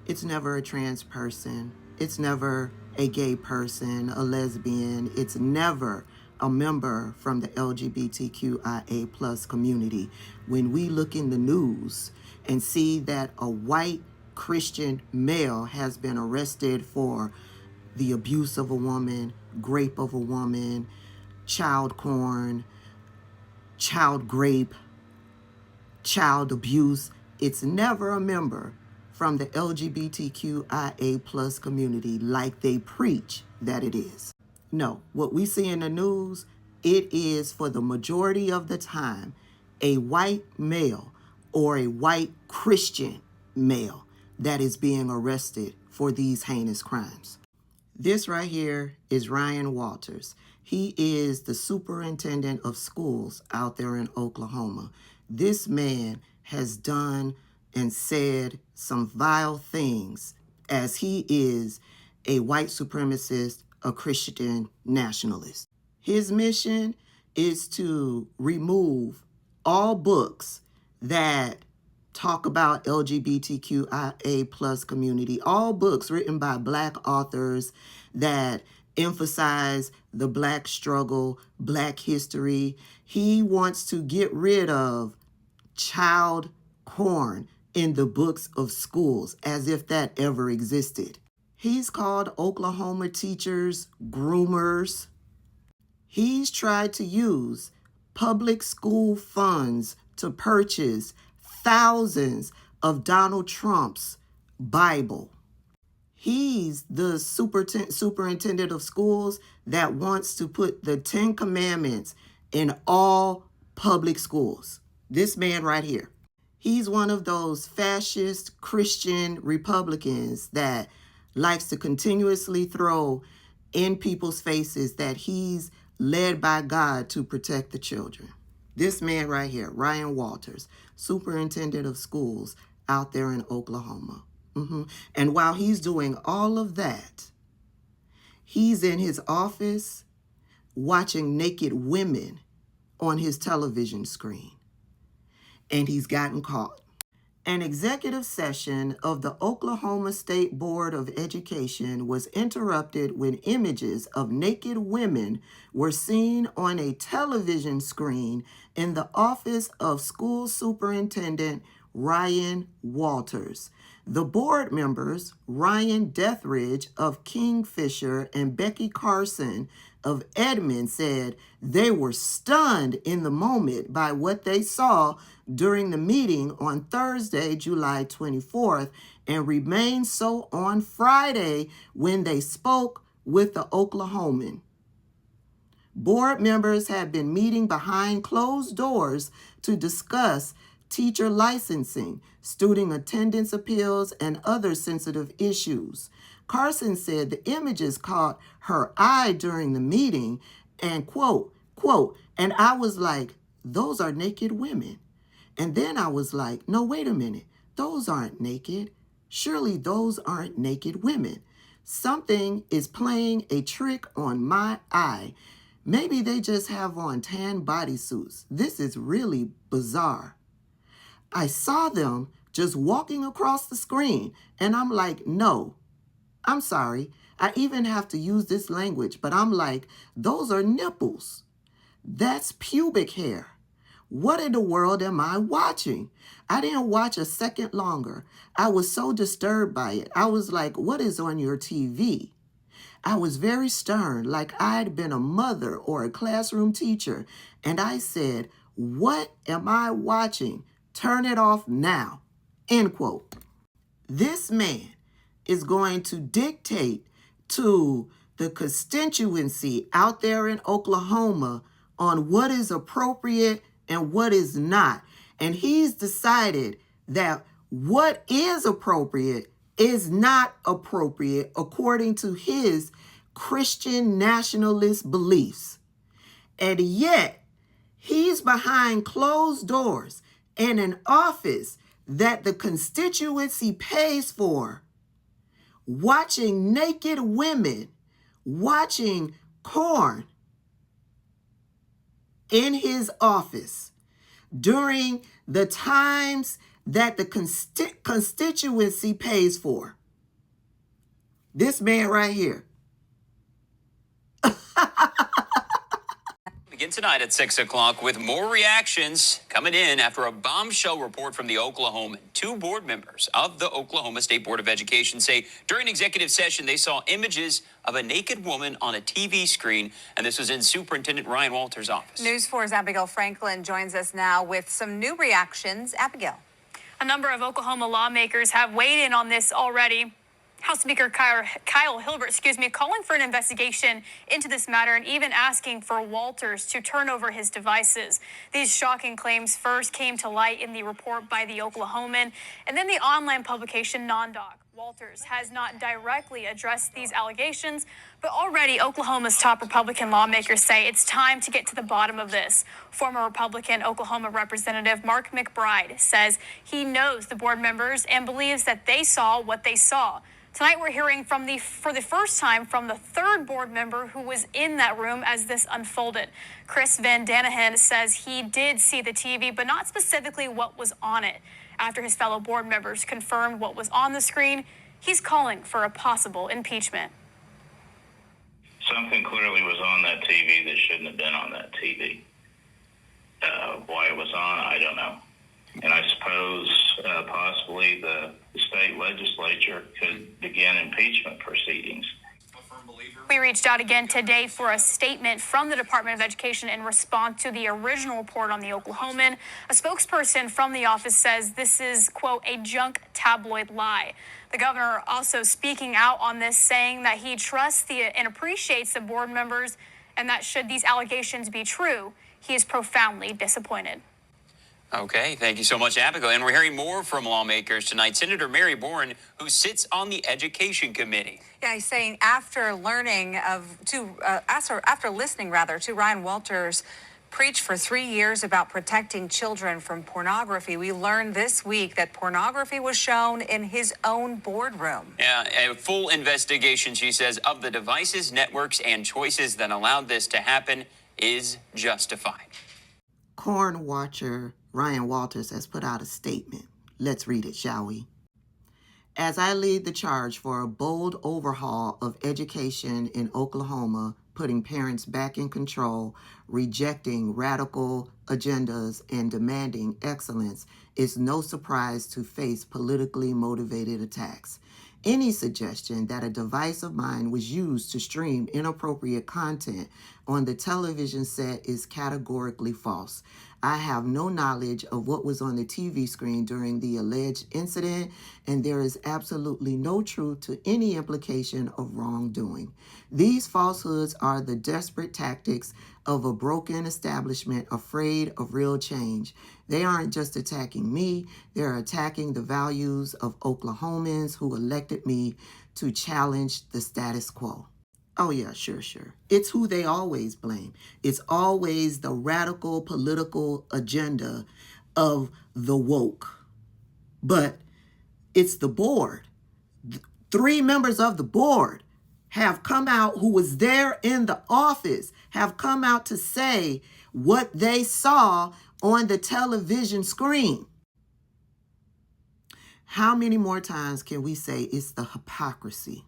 It's never a trans person. It's never a gay person, a lesbian. It's never a member from the LGBTQIA plus community. When we look in the news and see that a white Christian male has been arrested for the abuse of a woman, rape of a woman, child porn, child grape, child abuse, it's never a member from the LGBTQIA plus community like they preach that it is. No, what we see in the news, it is for the majority of the time a white male or a white Christian male that is being arrested for these heinous crimes. This right here is Ryan Walters. He is the superintendent of schools out there in Oklahoma. This man has done and said some vile things as he is a white supremacist, a Christian nationalist. His mission is to remove all books that talk about LGBTQIA plus community, all books written by Black authors that emphasize the Black struggle, Black history. He wants to get rid of child porn in the books of schools, as if that ever existed. He's called Oklahoma teachers groomers. He's tried to use public school funds to purchase thousands of Donald Trump's Bible. He's the superintendent of schools that wants to put the 10 Commandments in all public schools. This man right here. He's one of those fascist Christian Republicans that likes to continuously throw in people's faces that he's led by God to protect the children. This man right here, Ryan Walters, superintendent of schools out there in Oklahoma. And while he's doing all of that, he's in his office watching naked women on his television screen. And he's gotten caught. An executive session of the Oklahoma State Board of Education was interrupted when images of naked women were seen on a television screen in the office of School Superintendent Ryan Walters. The board members, Ryan Deathridge of Kingfisher and Becky Carson of Edmond, said they were stunned in the moment by what they saw during the meeting on Thursday, July 24th, and remained so on Friday when they spoke with the Oklahoman. Board members have been meeting behind closed doors to discuss teacher licensing, student attendance appeals, and other sensitive issues. Carson said the images caught her eye during the meeting and quote, and I was like, those are naked women. And then I was like, no, wait a minute. Those aren't naked. Surely those aren't naked women. Something is playing a trick on my eye. Maybe they just have on tan bodysuits. This is really bizarre. I saw them just walking across the screen, and I'm like, no, I'm sorry. I even have to use this language, but I'm like, those are nipples. That's pubic hair. What in the world am I watching? I didn't watch a second longer. I was so disturbed by it. I was like, what is on your TV? I was very stern, like I'd been a mother or a classroom teacher. And I said, what am I watching? Turn it off now. End quote. This man is going to dictate to the constituency out there in Oklahoma on what is appropriate and what is not. And he's decided that what is appropriate is not appropriate according to his Christian nationalist beliefs. And yet, he's behind closed doors in an office that the constituency pays for, watching naked women, watching porn in his office during the times that the constituency pays for. This man right here. Begin tonight at 6 o'clock with more reactions coming in after a bombshell report from the Oklahoma. Two board members of the Oklahoma State Board of Education say during executive session they saw images of a naked woman on a TV screen, and this was in Superintendent Ryan Walters' office. News 4's Abigail Franklin joins us now with some new reactions. Abigail. A number of Oklahoma lawmakers have weighed in on this already. House Speaker Kyle Hilbert, calling for an investigation into this matter and even asking for Walters to turn over his devices. These shocking claims first came to light in the report by the Oklahoman and then the online publication NonDoc. Walters has not directly addressed these allegations, but already Oklahoma's top Republican lawmakers say it's time to get to the bottom of this. Former Republican Oklahoma Representative Mark McBride says he knows the board members and believes that they saw what they saw. Tonight, we're hearing for the first time from the third board member who was in that room as this unfolded. Chris Van Danahan says he did see the TV, but not specifically what was on it. After his fellow board members confirmed what was on the screen, he's calling for a possible impeachment. Something clearly was on that TV that shouldn't have been on that TV. Why it was on, I don't know. And I suppose possibly the state legislature could begin impeachment proceedings. We reached out again today for a statement from the Department of Education in response to the original report on the Oklahoman. A spokesperson from the office says this is, quote, a junk tabloid lie. The governor also speaking out on this, saying that he trusts and appreciates the board members and that should these allegations be true, he is profoundly disappointed. Okay, thank you so much, Abigail. And we're hearing more from lawmakers tonight. Senator Mary Bourne, who sits on the Education Committee. Yeah, he's saying after listening to Ryan Walters preach for 3 years about protecting children from pornography, we learned this week that pornography was shown in his own boardroom. Yeah, a full investigation, she says, of the devices, networks, and choices that allowed this to happen is justified. Corn watcher Ryan Walters has put out a statement. Let's read it, shall we? As I lead the charge for a bold overhaul of education in Oklahoma, putting parents back in control, rejecting radical agendas, and demanding excellence, it's no surprise to face politically motivated attacks. Any suggestion that a device of mine was used to stream inappropriate content on the television set is categorically false. I have no knowledge of what was on the TV screen during the alleged incident, and there is absolutely no truth to any implication of wrongdoing. These falsehoods are the desperate tactics of a broken establishment afraid of real change. They aren't just attacking me, they're attacking the values of Oklahomans who elected me to challenge the status quo. Oh yeah, sure. It's who they always blame. It's always the radical political agenda of the woke. But it's the board. 3 members of the board have come out, who was there in the office, have come out to say what they saw on the television screen. How many more times can we say it's the hypocrisy?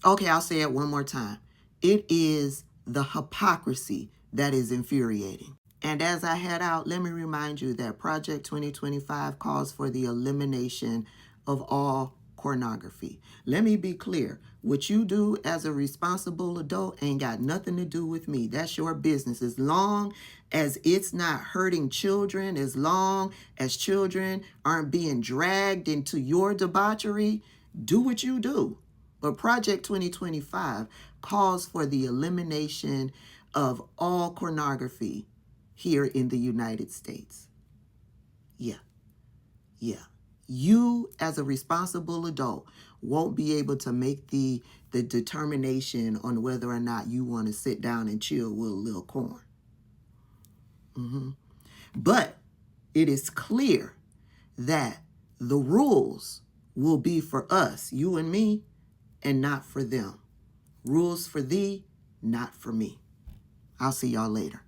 Okay, I'll say it one more time. It is the hypocrisy that is infuriating. And as I head out, let me remind you that Project 2025 calls for the elimination of all pornography. Let me be clear. What you do as a responsible adult ain't got nothing to do with me. That's your business. As long as it's not hurting children, as long as children aren't being dragged into your debauchery, do what you do. But Project 2025 calls for the elimination of all pornography here in the United States. Yeah. You, as a responsible adult, won't be able to make the determination on whether or not you want to sit down and chill with a little corn. But it is clear that the rules will be for us, you and me, and not for them. Rules for thee, not for me. I'll see y'all later.